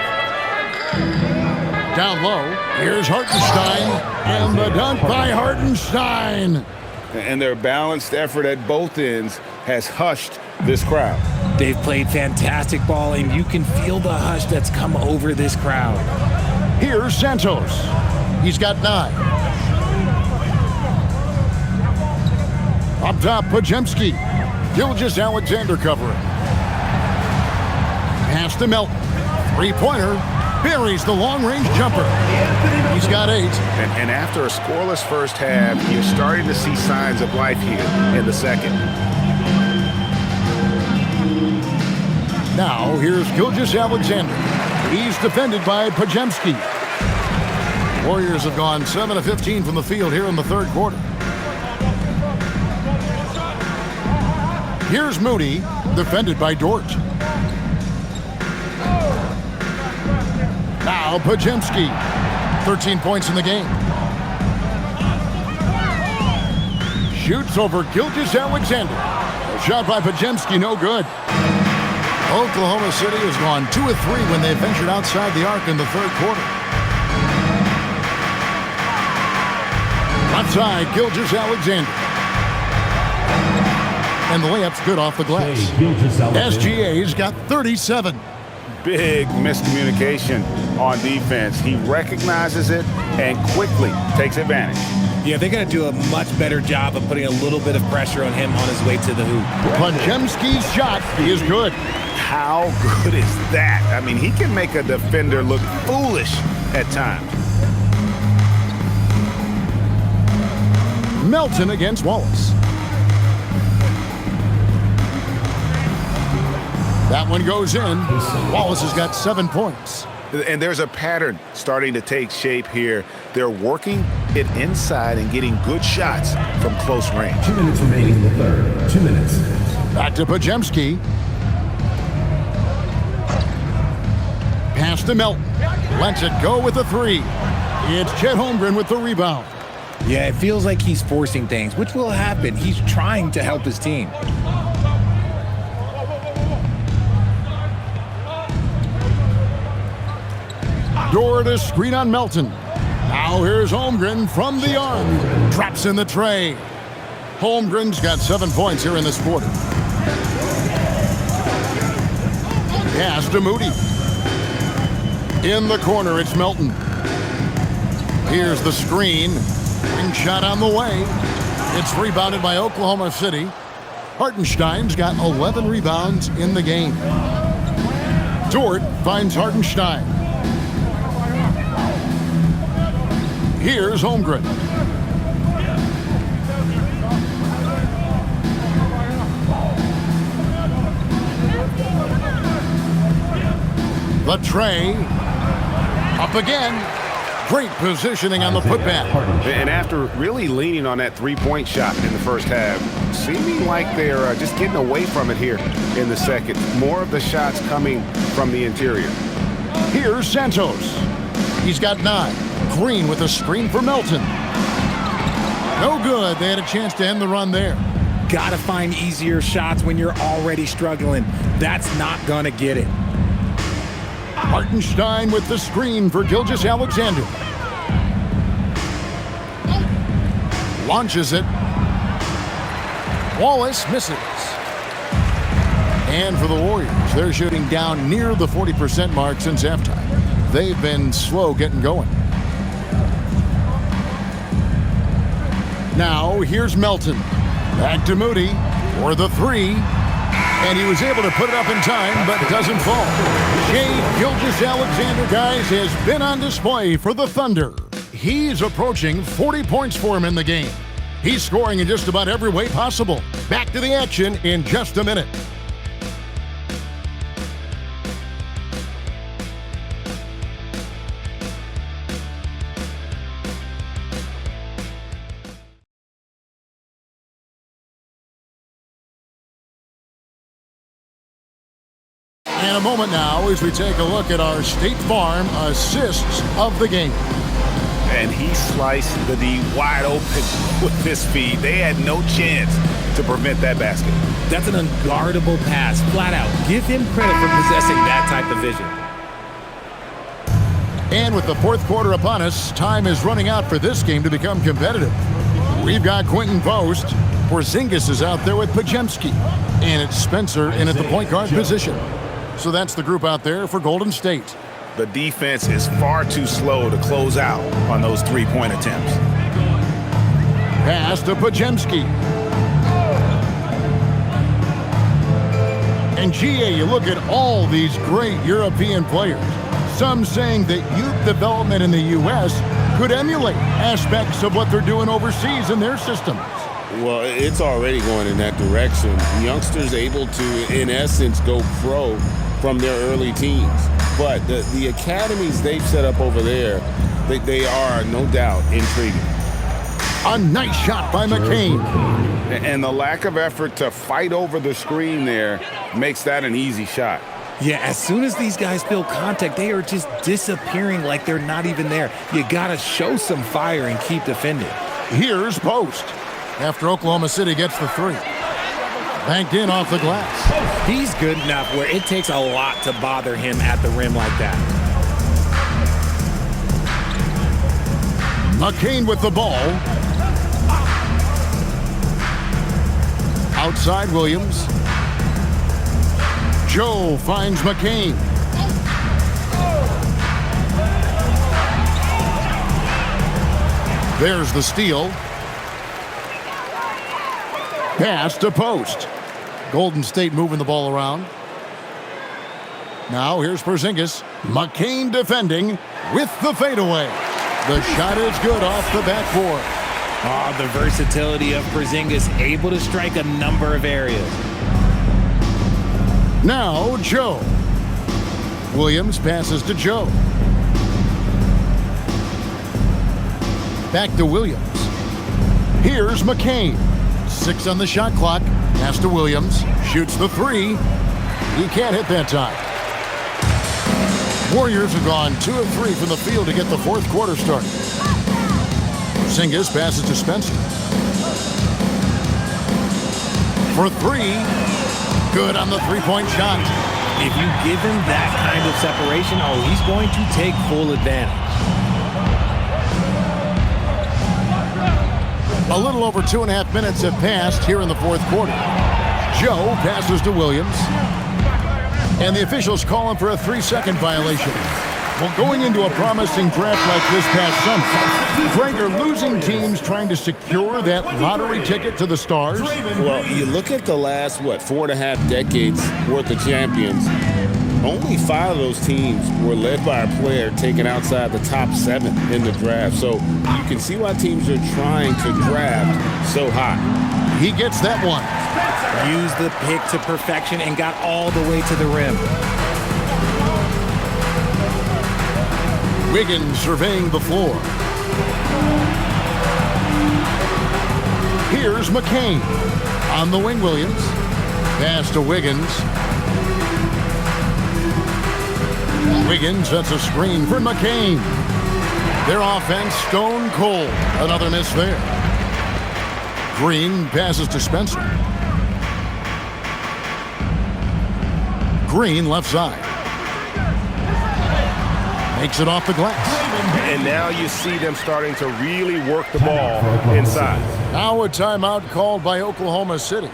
Down low, here's Hartenstein, and the dunk by Hartenstein. And their balanced effort at both ends has hushed this crowd. They've played fantastic ball, and you can feel the hush that's come over this crowd. Here's Santos. He's got 9. Up top, Pajemski. Gilgeous-Alexander covering. Pass to Melton. Three-pointer. Buries the long-range jumper. He's got 8. And after a scoreless first half, you're starting to see signs of life here in the second. Now, here's Gilgeous-Alexander. He's defended by Pajemski. Warriors have gone 7 of 15 from the field here in the third quarter. Here's Moody, defended by Dort. Now Pajemski, 13 points in the game. Shoots over Gilgeous-Alexander. A shot by Pajemski, no good. Oklahoma City has gone 2 of 3 when they ventured outside the arc in the third quarter. Left side, Gilgeous-Alexander. And the layup's good off the glass. SGA's got 37. Big miscommunication on defense. He recognizes it and quickly takes advantage. Yeah, they're going to do a much better job of putting a little bit of pressure on him on his way to the hoop. Pajemski's shot is good. How good is that? I mean, he can make a defender look foolish at times. Melton against Wallace. That one goes in. Wallace has got 7 points. And there's a pattern starting to take shape here. They're working it inside and getting good shots from close range. 2 minutes remaining in the third. 2 minutes. Back to Pajemski. Pass to Melton. Lets it go with a 3. It's Chet Holmgren with the rebound. Yeah, it feels like he's forcing things, which will happen. He's trying to help his team. Dort to screen on Melton. Now here's Holmgren from the arc. Drops in the tray. Holmgren's got 7 points here in this quarter. Pass to Moody. In the corner, it's Melton. Here's the screen. Ring shot on the way. It's rebounded by Oklahoma City. Hartenstein's got 11 rebounds in the game. Dort finds Hartenstein. Here's Holmgren. The tray. Up again. Great positioning on the putback. And after really leaning on that three-point shot in the first half, seeming like they're just getting away from it here in the second. More of the shots coming from the interior. Here's Santos. He's got 9. Green with a screen for Melton. No good. They had a chance to end the run there. Gotta find easier shots when you're already struggling. That's not gonna get it. Hartenstein with the screen for Gilgeous-Alexander. Launches it. Wallace misses. And for the Warriors, they're shooting down near the 40% mark since halftime. They've been slow getting going. Now, here's Melton. Back to Moody for the 3. And he was able to put it up in time, but doesn't fall. Shai Gilgeous-Alexander, guys, has been on display for the Thunder. He's approaching 40 points for him in the game. He's scoring in just about every way possible. Back to the action in just a minute. In a moment now as we take a look at our State Farm assists of the game. And he sliced the D wide open with his feed. They had no chance to prevent that basket. That's an unguardable pass, flat out. Give him credit for possessing that type of vision. And with the fourth quarter upon us, time is running out for this game to become competitive. We've got Quentin Post. Porzingis is out there with Pajemski. And it's Spencer in at the point guard position. So that's the group out there for Golden State. The defense is far too slow to close out on those three-point attempts. Pass to Pajemski. And GA, you look at all these great European players. Some saying that youth development in the U.S. could emulate aspects of what they're doing overseas in their systems. Well, it's already going in that direction. Youngsters able to, in essence, go pro from their early teens. But the academies they've set up over there, they are, no doubt, intriguing. A nice shot by McCain. And the lack of effort to fight over the screen there makes that an easy shot. Yeah, as soon as these guys feel contact, they are just disappearing like they're not even there. You got to show some fire and keep defending. Here's Post. After Oklahoma City gets the three. Banked in off the glass. He's good enough where it takes a lot to bother him at the rim like that. McCain with the ball. Outside Williams. Joe finds McCain. There's the steal. Pass to Post. Golden State moving the ball around. Now here's Porzingis. McCain defending with the fadeaway. The shot is good off the backboard. Oh, the versatility of Porzingis, able to strike a number of areas. Now Joe. Williams passes to Joe. Back to Williams. Here's McCain. 6 on the shot clock. Pass to Williams. Shoots the three. He can't hit that time. Warriors have gone 2 of 3 from the field to get the fourth quarter started. Porzingis passes to Spencer. For 3. Good on the three-point shot. If you give him that kind of separation, oh, he's going to take full advantage. A little over 2.5 minutes have passed here in the fourth quarter. Joe passes to Williams. And the officials call him for a 3-second violation. Well, going into a promising draft like this past summer, Frank, are losing teams trying to secure that lottery ticket to the stars? Well, you look at the last, 4.5 decades worth of champions. Only 5 of those teams were led by a player taken outside the top 7 in the draft. So you can see why teams are trying to draft so high. He gets that one. Used the pick to perfection and got all the way to the rim. Wiggins surveying the floor. Here's McCain. On the wing, Williams. Pass to Wiggins. Wiggins sets a screen for McCain. Their offense stone cold. Another miss there. Green passes to Spencer. Green left side. Makes it off the glass. And now you see them starting to really work the ball inside. Now a timeout called by Oklahoma City.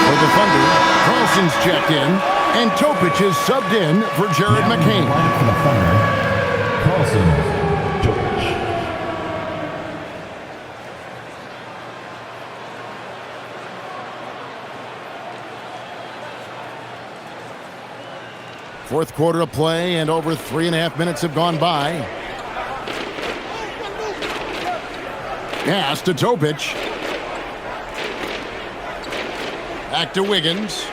For the Thunder, Carlson's checked in, and Topic is subbed in for Jared McCain. For the Thunder, Carlson. Fourth quarter of play, and over 3.5 minutes have gone by. Pass to Topic. Back to Wiggins.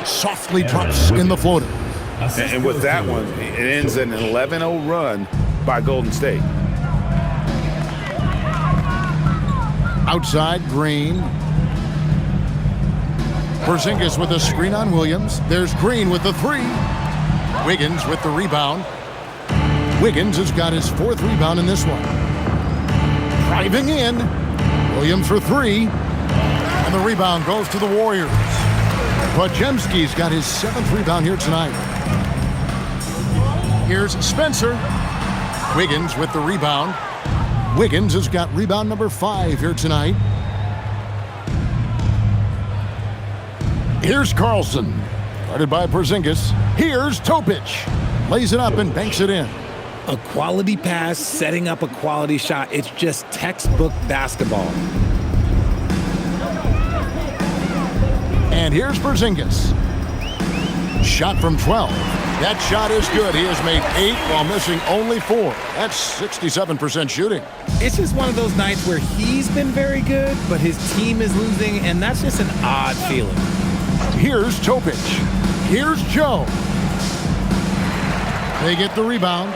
Softly drops in the floater. And with that one, it ends an 11-0 run by Golden State. Outside, Green. Porzingis with a screen on Williams. There's Green with the three. Wiggins with the rebound. Wiggins has got his 4th rebound in this one. Driving in. Williams for 3. And the rebound goes to the Warriors. Podziemski's got his 7th rebound here tonight. Here's Spencer. Wiggins with the rebound. Wiggins has got rebound number 5 here tonight. Here's Carlson. Guarded by Porzingis. Here's Topic. Lays it up and banks it in. A quality pass, setting up a quality shot. It's just textbook basketball. And here's Porzingis. Shot from 12. That shot is good. He has made 8 while missing only 4. That's 67% shooting. It's just one of those nights where he's been very good, but his team is losing, and that's just an odd feeling. Here's Topic. Here's Joe. They get the rebound.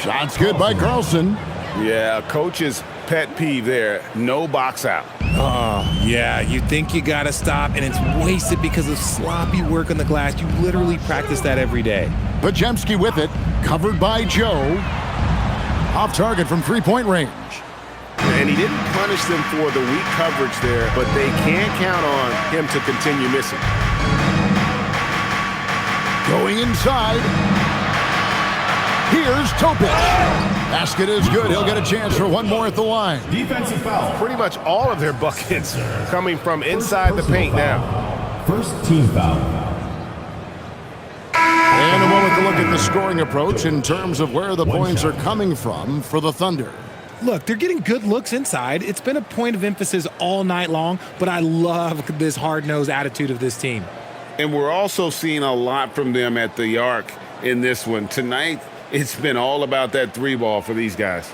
Shot's good by Carlson. Yeah, coach's pet peeve there. No box out. Oh, yeah, you think you got to stop, and it's wasted because of sloppy work on the glass. You literally practice that every day. Podziemski with it, covered by Joe. Off target from three-point range. And he didn't punish them for the weak coverage there, but they can't count on him to continue missing. Going inside. Here's Topic. Basket is good. He'll get a chance for one more at the line. Defensive foul. Pretty much all of their buckets coming from inside the paint now. First team foul. And a moment to look at the scoring approach in terms of where the points are coming from for the Thunder. Look, they're getting good looks inside. It's been a point of emphasis all night long, but I love this hard-nosed attitude of this team. And we're also seeing a lot from them at the arc in this one. Tonight, it's been all about that 3-ball for these guys.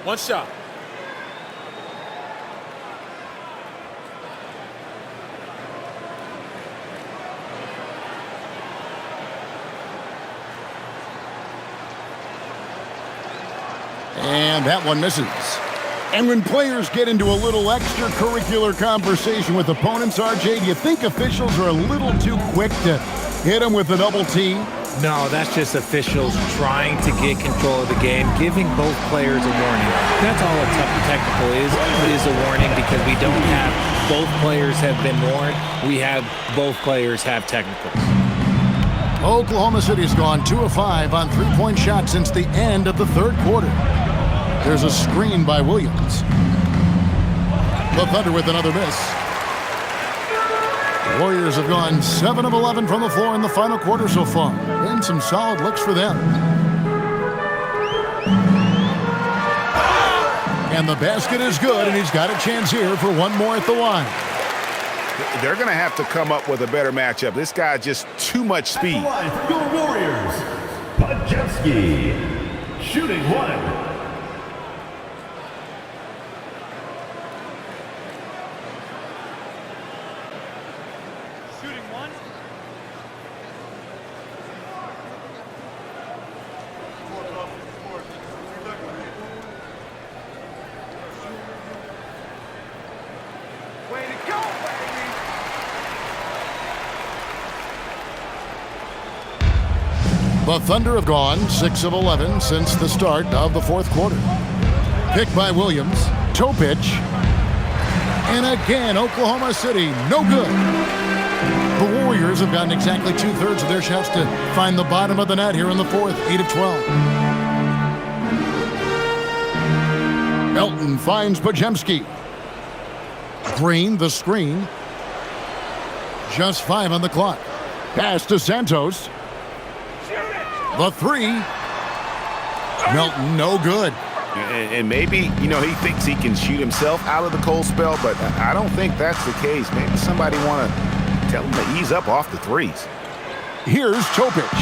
One shot. And that one misses. And when players get into a little extracurricular conversation with opponents, RJ, do you think officials are a little too quick to hit them with a double team? No, that's just officials trying to get control of the game, giving both players a warning. That's all a technical is a warning, because we don't have both players have been warned. We have both players have technicals. Oklahoma City's gone 2 of 5 on three-point shots since the end of the third quarter. There's a screen by Williams. The Thunder with another miss. The Warriors have gone 7 of 11 from the floor in the final quarter so far. And some solid looks for them. And the basket is good, and he's got a chance here for one more at the line. They're going to have to come up with a better matchup. This guy just too much speed. For your Warriors, Podziemski, shooting 1. The Thunder have gone 6 of 11 since the start of the fourth quarter. Picked by Williams, Topic, and again Oklahoma City, no good. The Warriors have gotten exactly 2/3 of their shots to find the bottom of the net here in the fourth, 8 of 12. Melton finds Podziemski. Green, the screen. Just 5 on the clock. Pass to Santos. The 3. Melton, no good. And maybe, he thinks he can shoot himself out of the cold spell, but I don't think that's the case. Maybe somebody want to tell him to ease up off the threes. Here's Topic.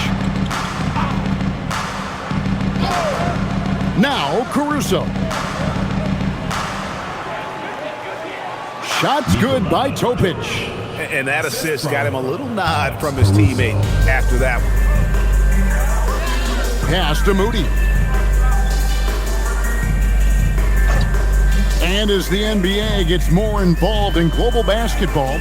Now Caruso. Shot's good by Topic. And that assist got him a little nod from his teammate after that one. Pass to Moody. And as the NBA gets more involved in global basketball,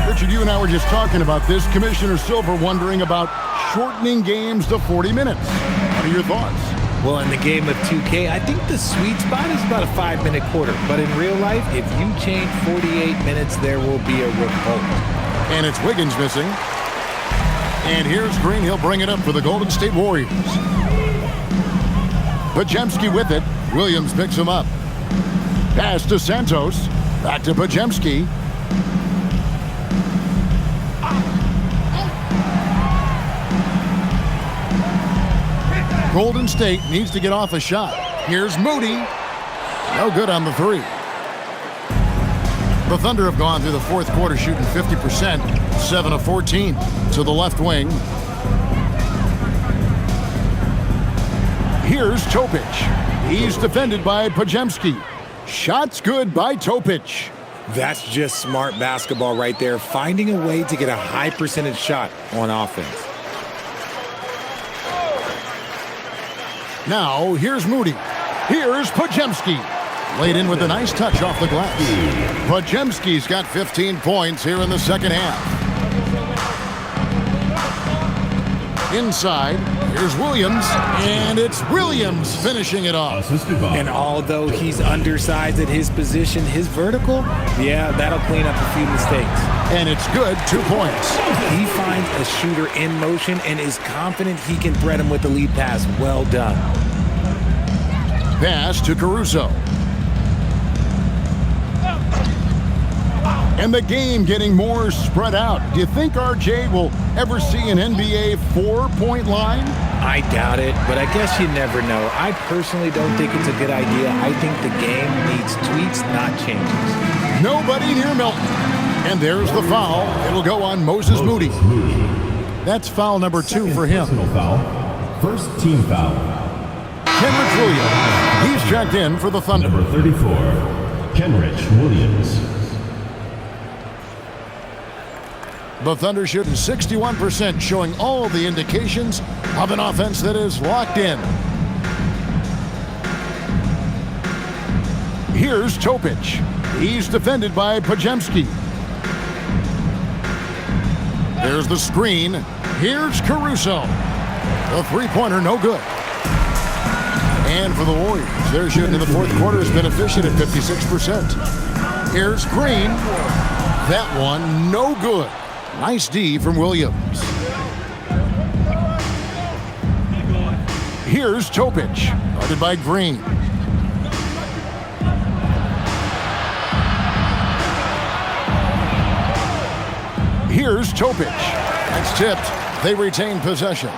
Richard, you and I were just talking about this. Commissioner Silver wondering about shortening games to 40 minutes. What are your thoughts? Well, in the game of 2K, I think the sweet spot is about a 5-minute quarter. But in real life, if you change 48 minutes, there will be a revolt. And it's Wiggins missing. And here's Green. He'll bring it up for the Golden State Warriors. Podziemski with it. Williams picks him up. Pass to Santos. Back to Podziemski. Golden State needs to get off a shot. Here's Moody. No good on the three. The Thunder have gone through the fourth quarter shooting 50%, 7 of 14 to the left wing. Here's Topic. He's defended by Podziemski. Shots good by Topic. That's just smart basketball right there, finding a way to get a high percentage shot on offense. Now, here's Moody. Here's Podziemski. Laid in with a nice touch off the glass. Podziemski's got 15 points here in the second half. Inside, here's Williams, and it's Williams finishing it off. And although he's undersized at his position, his vertical, yeah, that'll clean up a few mistakes. And it's good, 2 points. He finds a shooter in motion and is confident he can thread him with the lead pass. Well done. Pass to Caruso. And the game getting more spread out. Do you think RJ will ever see an NBA 4-point line? I doubt it, but I guess you never know. I personally don't think it's a good idea. I think the game needs tweaks, not changes. Nobody near Milton. And there's the foul. It'll go on Moses Moody. That's foul number 2 for him. First team foul. Kenrich Williams. He's checked in for the Thunder. Number 34, Kenrich Williams. The Thunder shooting 61%, showing all the indications of an offense that is locked in. Here's Topic. He's defended by Podziemski. There's the screen. Here's Caruso. The three-pointer, no good. And for the Warriors, their shooting in the fourth quarter has been efficient at 56%. Here's Green. That one, no good. Nice D from Williams. Here's Topic, guarded by Green. Here's Topic. That's tipped. They retain possession.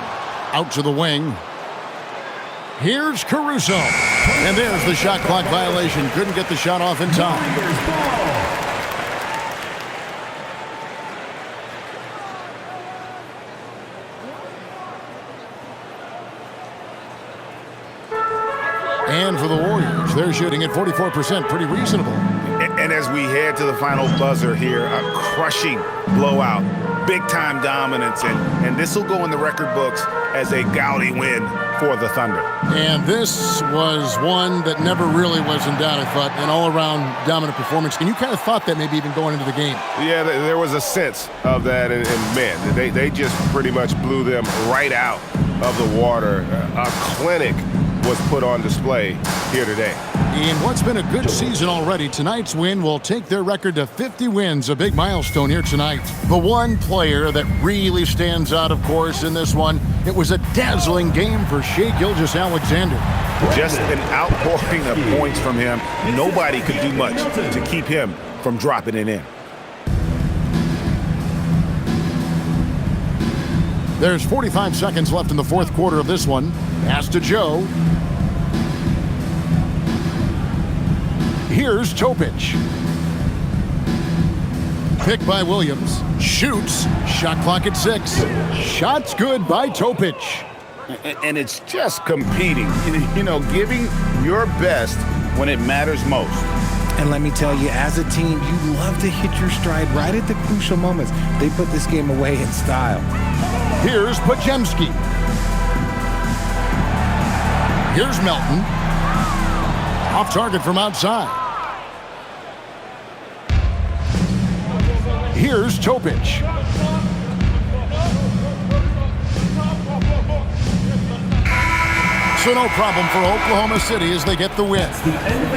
Out to the wing. Here's Caruso. And there's the shot clock violation. Couldn't get the shot off in time. And for the Warriors, they're shooting at 44%, pretty reasonable. And as we head to the final buzzer here, a crushing blowout, big-time dominance, and this will go in the record books as a gaudy win for the Thunder. And this was one that never really was in doubt, I thought, an all-around dominant performance. And you kind of thought that maybe even going into the game. Yeah, there was a sense of that, and man, they just pretty much blew them right out of the water. A clinic was put on display here today. In what's been a good season already, tonight's win will take their record to 50 wins, a big milestone here tonight. The one player that really stands out, of course, in this one, it was a dazzling game for Shai Gilgeous-Alexander. Just an outpouring of points from him. Nobody could do much to keep him from dropping it in. There's 45 seconds left in the fourth quarter of this one. Pass to Joe. Here's Topic. Picked by Williams. Shoots. Shot clock at 6. Shots good by Topic. And it's just competing, giving your best when it matters most. And let me tell you, as a team, you love to hit your stride right at the crucial moments. They put this game away in style. Here's Podziemski. Here's Melton. Off target from outside. Here's Topic. So no problem for Oklahoma City as they get the win.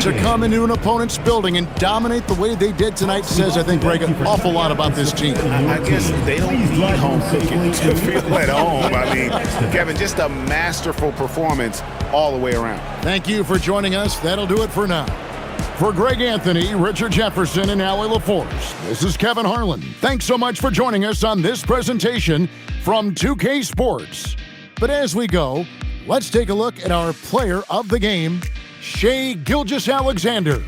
To come into an opponent's building and dominate the way they did tonight says, I think, Greg, an awful lot about this team. I guess they don't need home cooking to feel at home. I mean, Kevin, just a masterful performance all the way around. Thank you for joining us. That'll do it for now. For Greg Anthony, Richard Jefferson, and Allie LaForce, this is Kevin Harlan. Thanks so much for joining us on this presentation from 2K Sports. But as we go, let's take a look at our player of the game, Shai Gilgeous-Alexander.